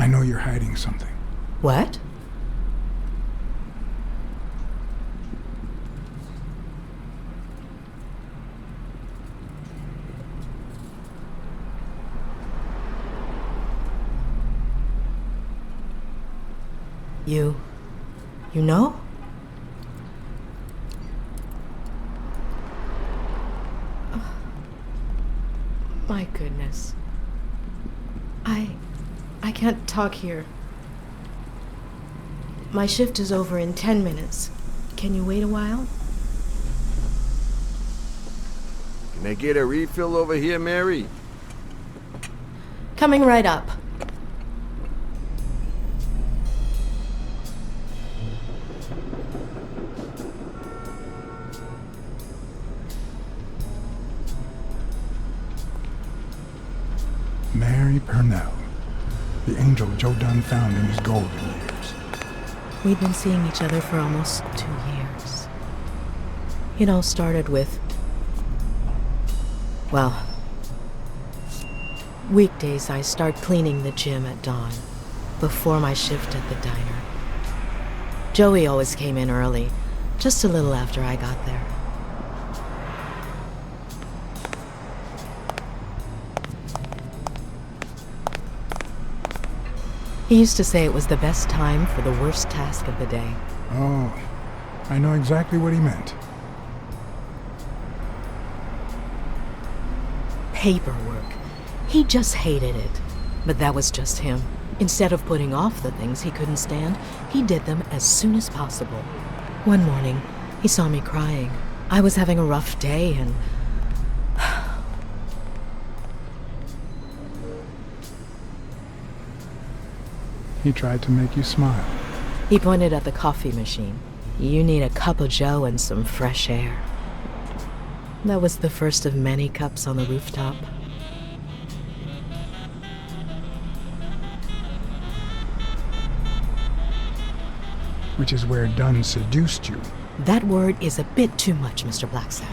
I know you're hiding something. What? You know? Oh, my goodness. I can't talk here. My shift is over in 10 minutes. Can you wait a while? Can I get a refill over here, Mary? Coming right up. Mary Purnell, the angel Joe Dunn found in his golden years. We'd been seeing each other for almost 2 years. It all started with, well, weekdays I start cleaning the gym at dawn, before my shift at the diner. Joey always came in early, just a little after I got there. He used to say it was the best time for the worst task of the day. Oh, I know exactly what he meant. Paperwork. He just hated it. But that was just him. Instead of putting off the things he couldn't stand, he did them as soon as possible. One morning, he saw me crying. I was having a rough day and... He tried to make you smile. He pointed at the coffee machine. You need a cup of joe and some fresh air. That was the first of many cups on the rooftop. Which is where Dunn seduced you. That word is a bit too much, Mr. Blacksad.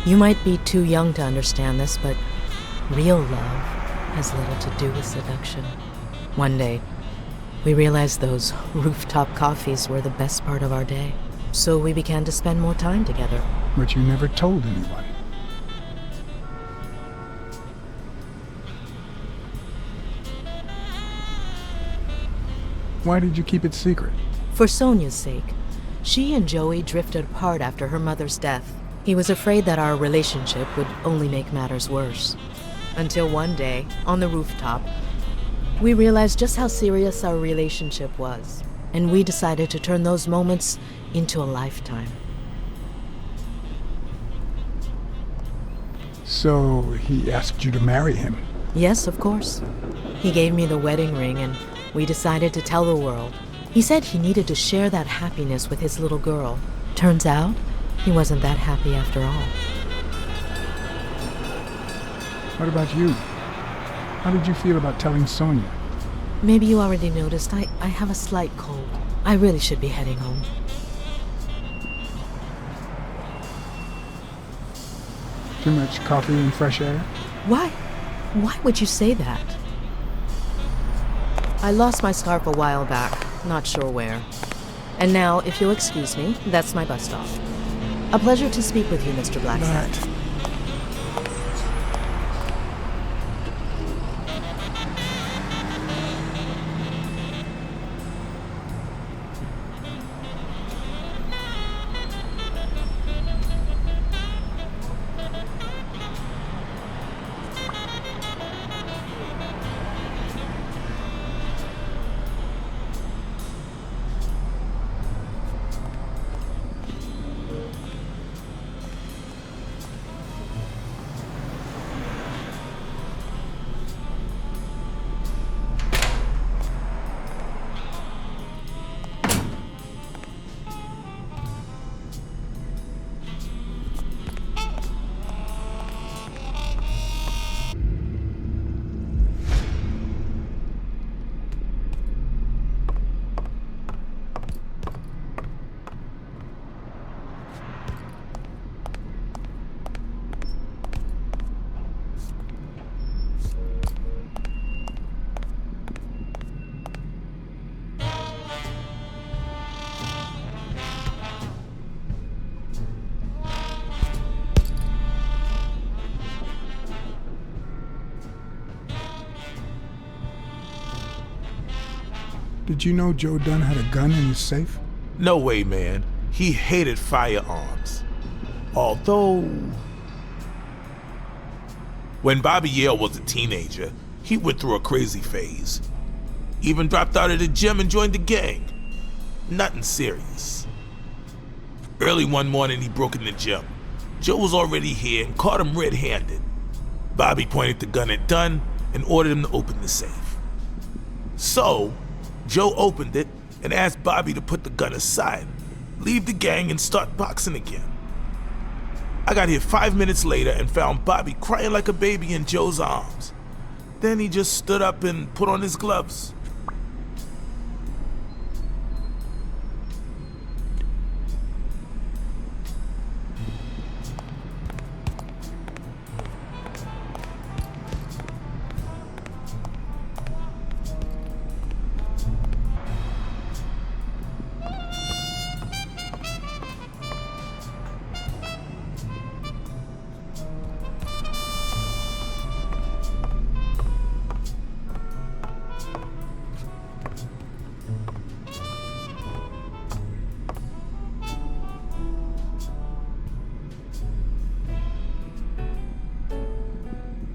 You might be too young to understand this, but real love has little to do with seduction. One day, we realized those rooftop coffees were the best part of our day. So we began to spend more time together. But you never told anyone. Why did you keep it secret? For Sonia's sake. She and Joey drifted apart after her mother's death. He was afraid that our relationship would only make matters worse. Until one day, on the rooftop, we realized just how serious our relationship was. And we decided to turn those moments into a lifetime. So he asked you to marry him? Yes, of course. He gave me the wedding ring and we decided to tell the world. He said he needed to share that happiness with his little girl. Turns out, he wasn't that happy after all. What about you? How did you feel about telling Sonia? Maybe you already noticed, I have a slight cold. I really should be heading home. Too much coffee and fresh air? Why? Why would you say that? I lost my scarf a while back, not sure where. And now, if you'll excuse me, that's my bus stop. A pleasure to speak with you, Mr. Blacksad. Did you know Joe Dunn had a gun in his safe? No way, man. He hated firearms. Although... When Bobby Yale was a teenager, he went through a crazy phase. Even dropped out of the gym and joined the gang. Nothing serious. Early one morning, he broke in the gym. Joe was already here and caught him red-handed. Bobby pointed the gun at Dunn and ordered him to open the safe. So, Joe opened it and asked Bobby to put the gun aside, leave the gang, and start boxing again. I got here 5 minutes later and found Bobby crying like a baby in Joe's arms. Then he just stood up and put on his gloves.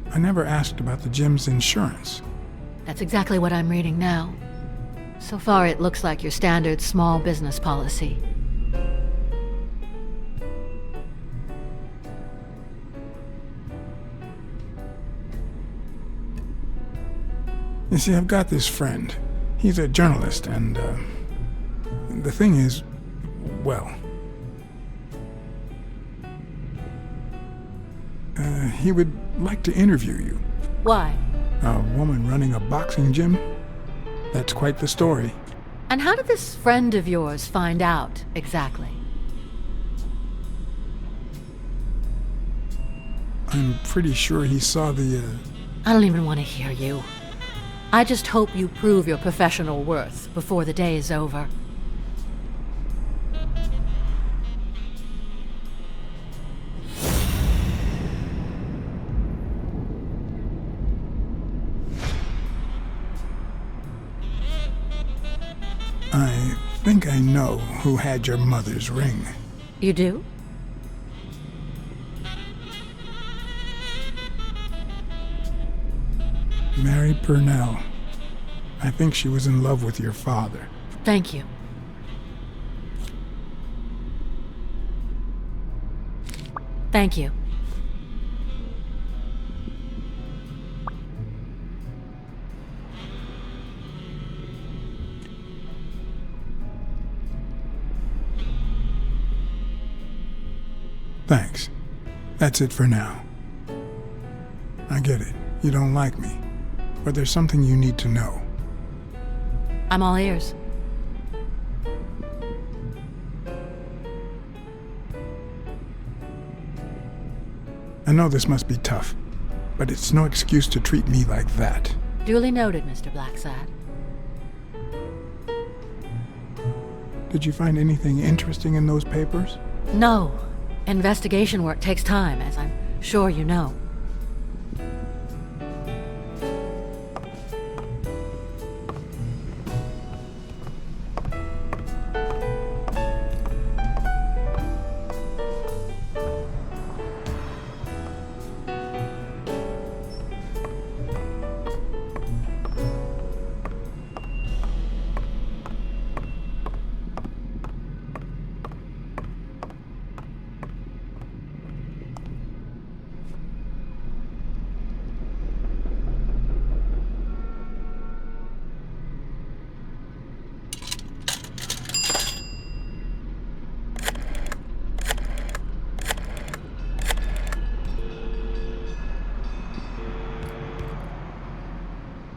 I never asked about the gym's insurance. That's exactly what I'm reading now. So far, it looks like your standard small business policy. You see, I've got this friend. He's a journalist, and the thing is, well, he would like to interview you. Why? A woman running a boxing gym? That's quite the story. And how did this friend of yours find out, exactly? I'm pretty sure he saw the, I don't even want to hear you. I just hope you prove your professional worth before the day is over. I think I know who had your mother's ring. You do? Mary Purnell. I think she was in love with your father. Thank you. Thank you. Thanks. That's it for now. I get it. You don't like me. But there's something you need to know. I'm all ears. I know this must be tough, but it's no excuse to treat me like that. Duly noted, Mr. Blacksad. Did you find anything interesting in those papers? No. Investigation work takes time, as I'm sure you know.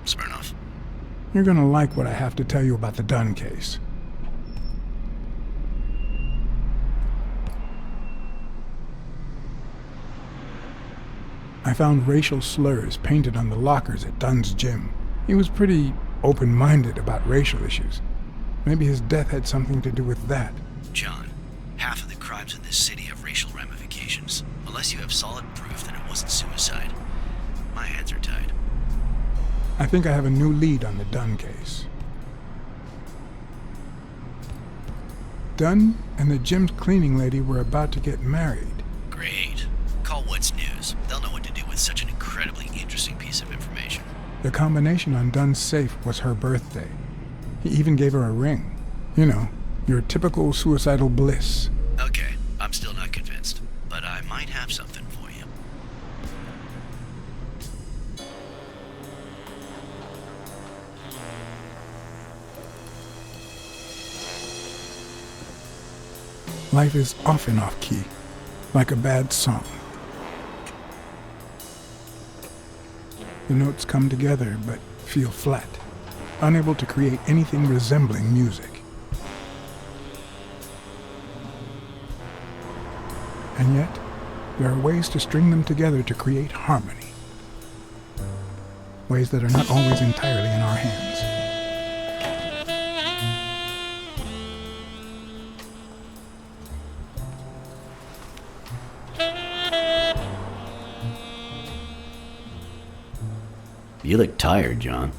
Smirnoff. You're gonna like what I have to tell you about the Dunn case. I found racial slurs painted on the lockers at Dunn's gym. He was pretty open-minded about racial issues. Maybe his death had something to do with that. John, half of the crimes in this city have racial ramifications. Unless you have solid proof that it wasn't suicide. My hands are tied. I think I have a new lead on the Dunn case. Dunn and the gym's cleaning lady were about to get married. Great. Call What's News. They'll know what to do with such an incredibly interesting piece of information. The combination on Dunn's safe was her birthday. He even gave her a ring. You know, your typical suicidal bliss. Okay, I'm still not convinced, but I might have something for you. Life is often off-key, like a bad song. The notes come together but feel flat, unable to create anything resembling music. And yet, there are ways to string them together to create harmony. Ways that are not always entirely in our hands. You look tired, John.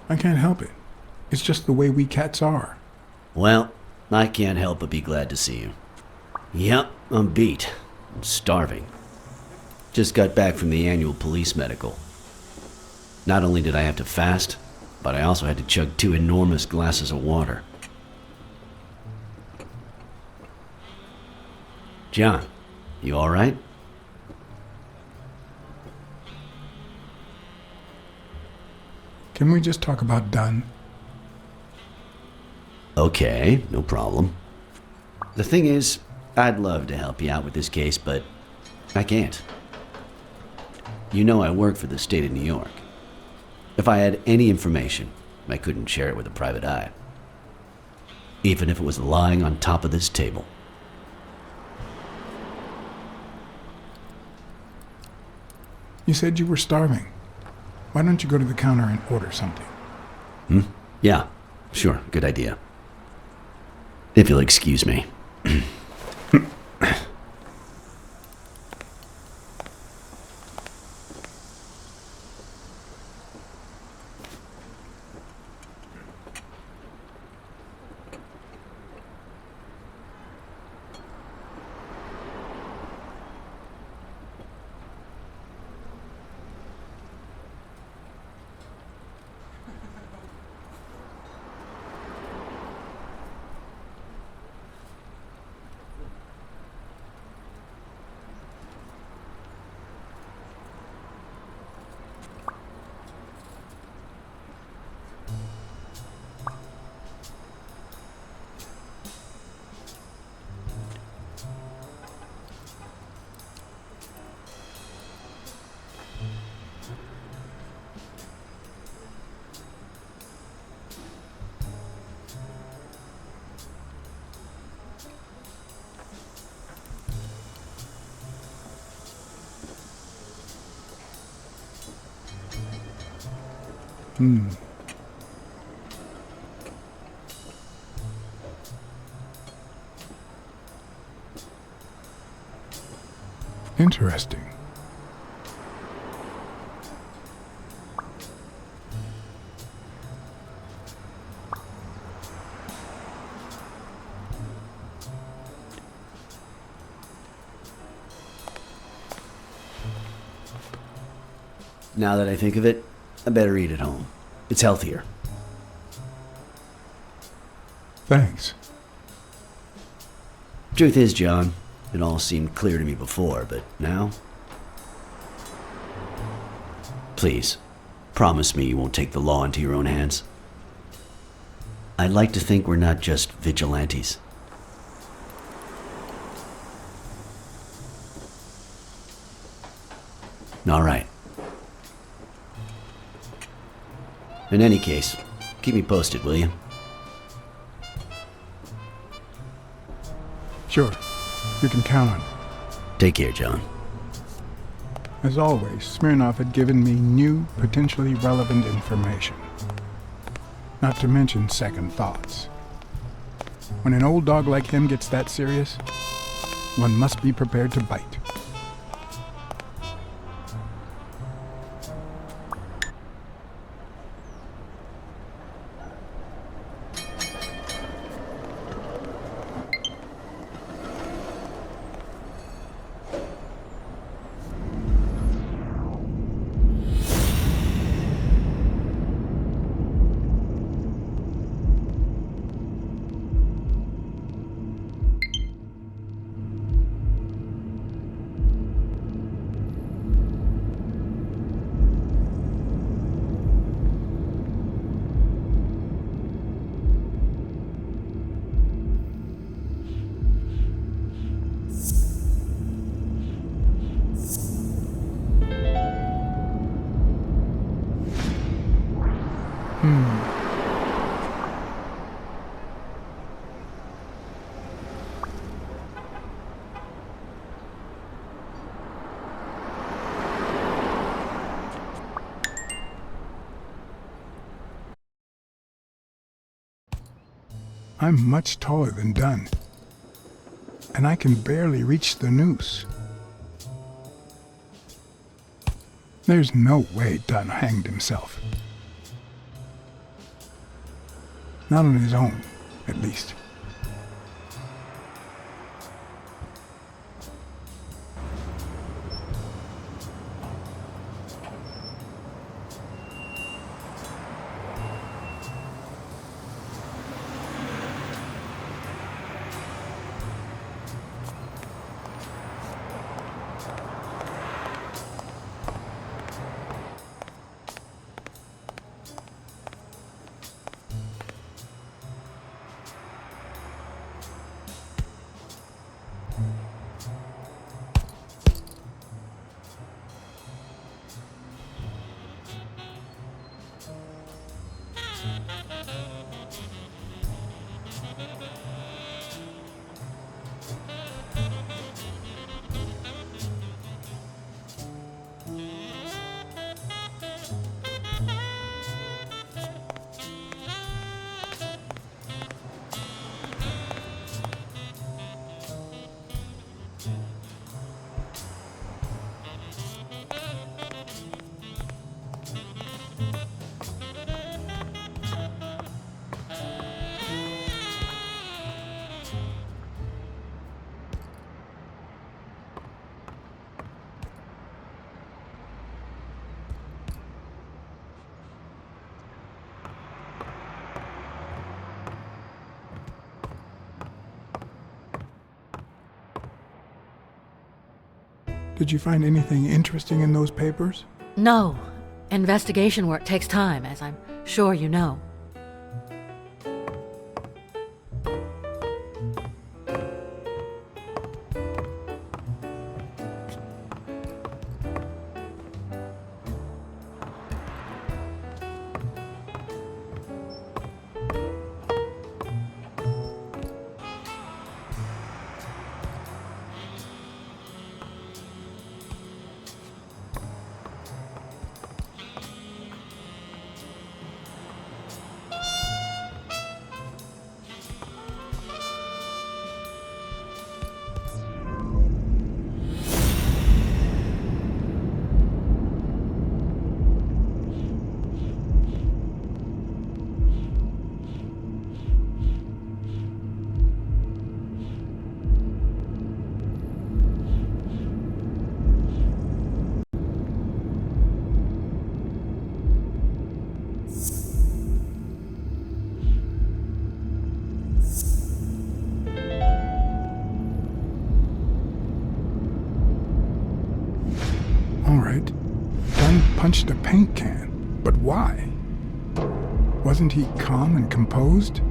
I can't help it. It's just the way we cats are. Well, I can't help but be glad to see you. Yep, I'm beat. I'm starving. Just got back from the annual police medical. Not only did I have to fast, but I also had to chug 2 enormous glasses of water. John, you all right? Can we just talk about Dunn? Okay, no problem. The thing is, I'd love to help you out with this case, but I can't. You know I work for the state of New York. If I had any information, I couldn't share it with a private eye. Even if it was lying on top of this table. You said you were starving. Why don't you go to the counter and order something? Yeah, sure, good idea. If you'll excuse me. Interesting. Now that I think of it, I better eat at home. It's healthier. Thanks. Truth is, John, it all seemed clear to me before, but now? Please, promise me you won't take the law into your own hands. I'd like to think we're not just vigilantes. All right. In any case, keep me posted, will you? Sure. You can count on it. Take care, John. As always, Smirnov had given me new, potentially relevant information. Not to mention second thoughts. When an old dog like him gets that serious, one must be prepared to bite. I'm much taller than Dunn, and I can barely reach the noose. There's no way Dunn hanged himself. Not on his own, at least. Did you find anything interesting in those papers? No. Investigation work takes time, as I'm sure you know. All right. Dunn punched a paint can, but why? Wasn't he calm and composed?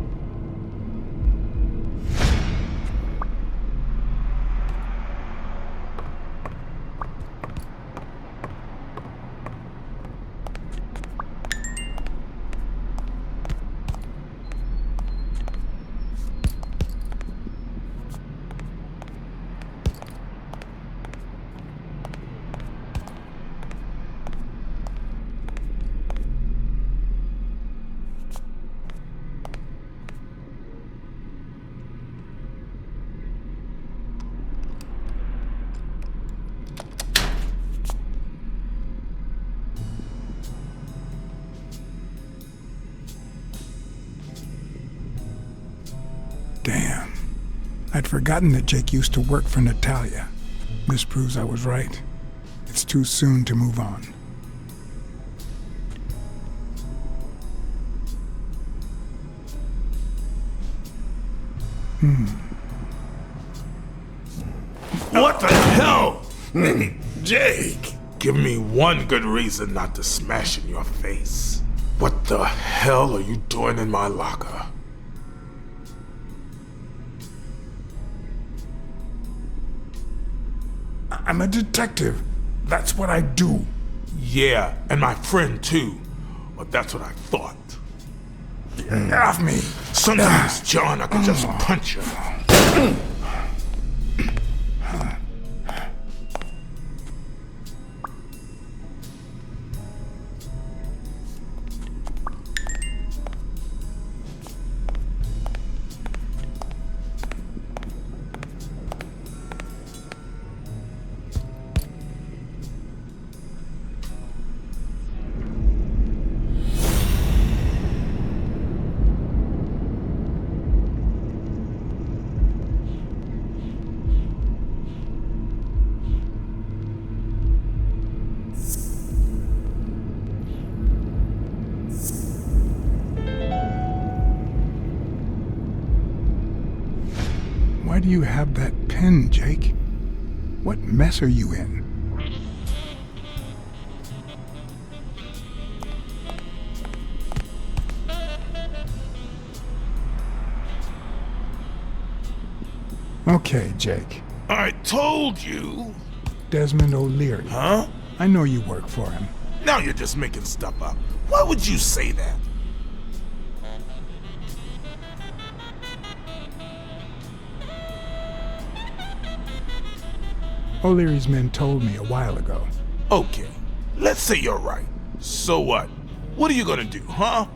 Damn. I'd forgotten that Jake used to work for Natalia. This proves I was right. It's too soon to move on. What the hell? Jake, give me one good reason not to smash in your face. What the hell are you doing in my locker? I'm a detective. That's what I do. Yeah, and my friend too. But that's what I thought. Get off me. Sometimes, John, I could just punch you. do you have that pen, Jake? What mess are you in? Okay, Jake. I told you. Desmond O'Leary. Huh? I know you work for him. Now you're just making stuff up. Why would you say that? O'Leary's men told me a while ago. Okay, let's say you're right. So what? What are you gonna do, huh?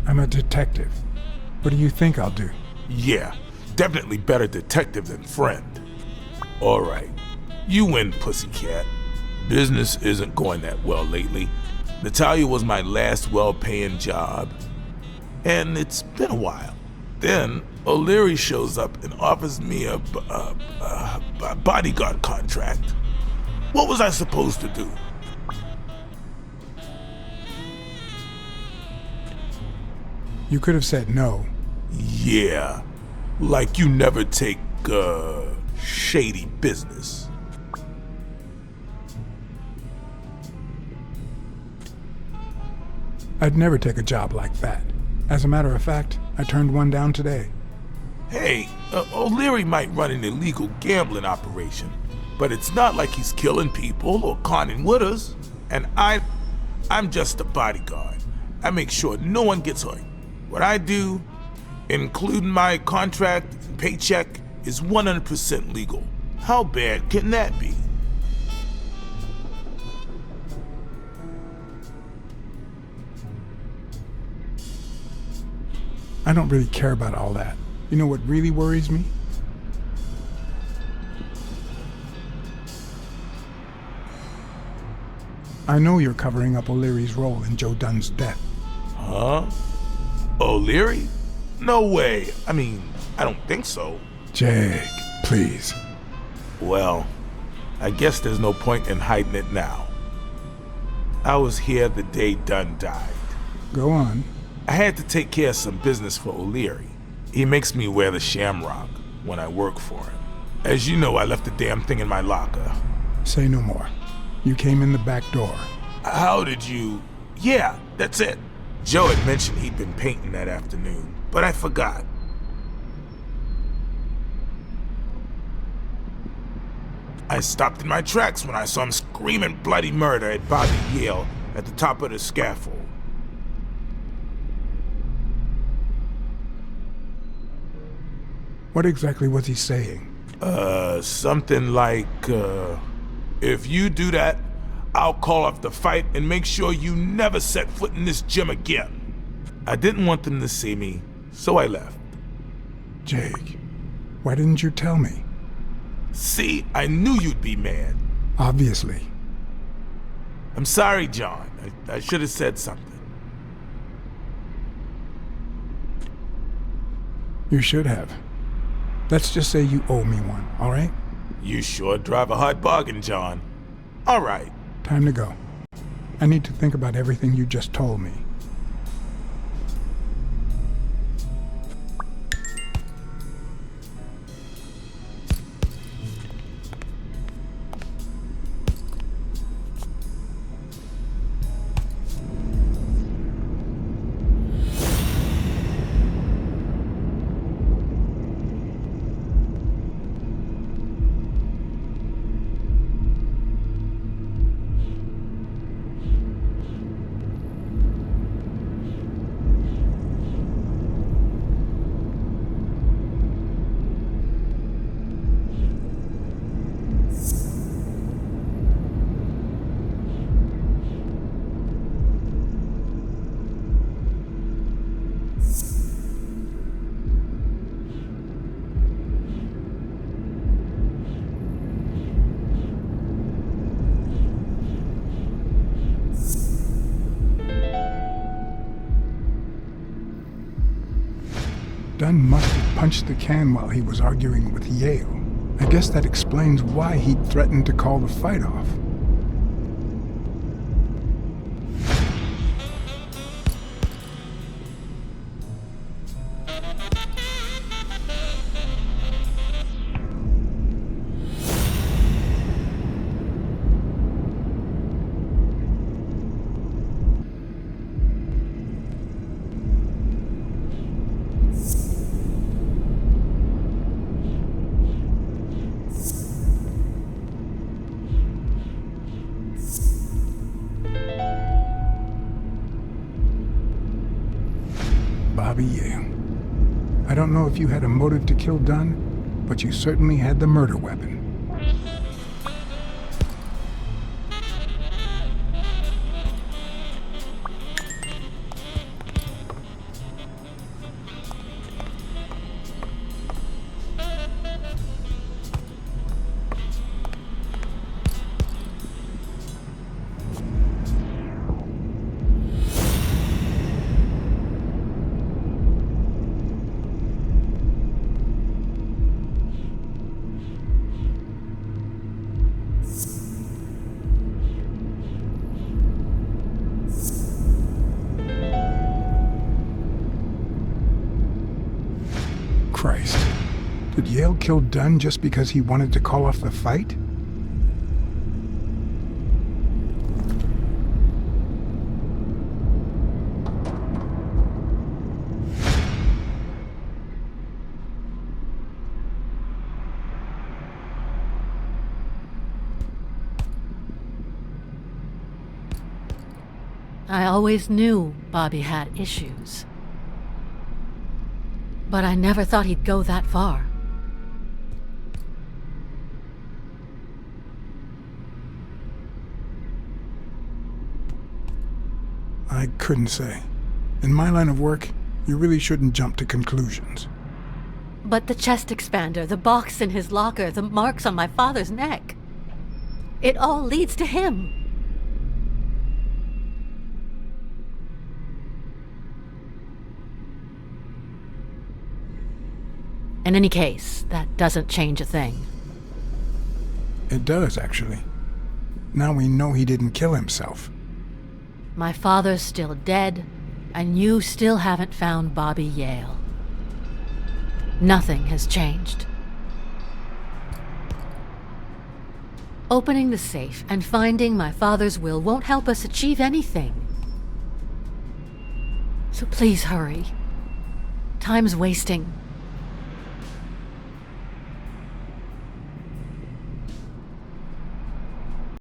I'm a detective. What do you think I'll do? Yeah, definitely better detective than friend. All right, you win, pussycat. Business isn't going that well lately. Natalia was my last well-paying job, and it's been a while. Then O'Leary shows up and offers me a bodyguard contract. What was I supposed to do? You could have said no. Yeah, like you never take, shady business. I'd never take a job like that. As a matter of fact, I turned one down today. Hey, O'Leary might run an illegal gambling operation, but it's not like he's killing people or conning widows. And I'm just a bodyguard. I make sure no one gets hurt. What I do, including my contract and paycheck, is 100% legal. How bad can that be? I don't really care about all that. You know what really worries me? I know you're covering up O'Leary's role in Joe Dunn's death. Huh? O'Leary? No way. I mean, I don't think so. Jake, please. Well, I guess there's no point in hiding it now. I was here the day Dunn died. Go on. I had to take care of some business for O'Leary. He makes me wear the shamrock when I work for him. As you know, I left the damn thing in my locker. Say no more. You came in the back door. How did you... Yeah, that's it. Joe had mentioned he'd been painting that afternoon, but I forgot. I stopped in my tracks when I saw him screaming bloody murder at Bobby Yale at the top of the scaffold. What exactly was he saying? Something like, if you do that, I'll call off the fight and make sure you never set foot in this gym again. I didn't want them to see me, so I left. Jake, why didn't you tell me? See, I knew you'd be mad. Obviously. I'm sorry, John. I should have said something. You should have. Let's just say you owe me one, all right? You sure drive a hard bargain, John. All right. Time to go. I need to think about everything you just told me. Dunn must have punched the can while he was arguing with Yale. I guess that explains why he'd threatened to call the fight off. Bobby Yale. I don't know if you had a motive to kill Dunn, but you certainly had the murder weapon. Christ. Did Yale kill Dunn just because he wanted to call off the fight? I always knew Bobby had issues. But I never thought he'd go that far. I couldn't say. In my line of work, you really shouldn't jump to conclusions. But the chest expander, the box in his locker, the marks on my father's neck. It all leads to him. In any case, that doesn't change a thing. It does, actually. Now we know he didn't kill himself. My father's still dead, and you still haven't found Bobby Yale. Nothing has changed. Opening the safe and finding my father's will won't help us achieve anything. So please hurry. Time's wasting.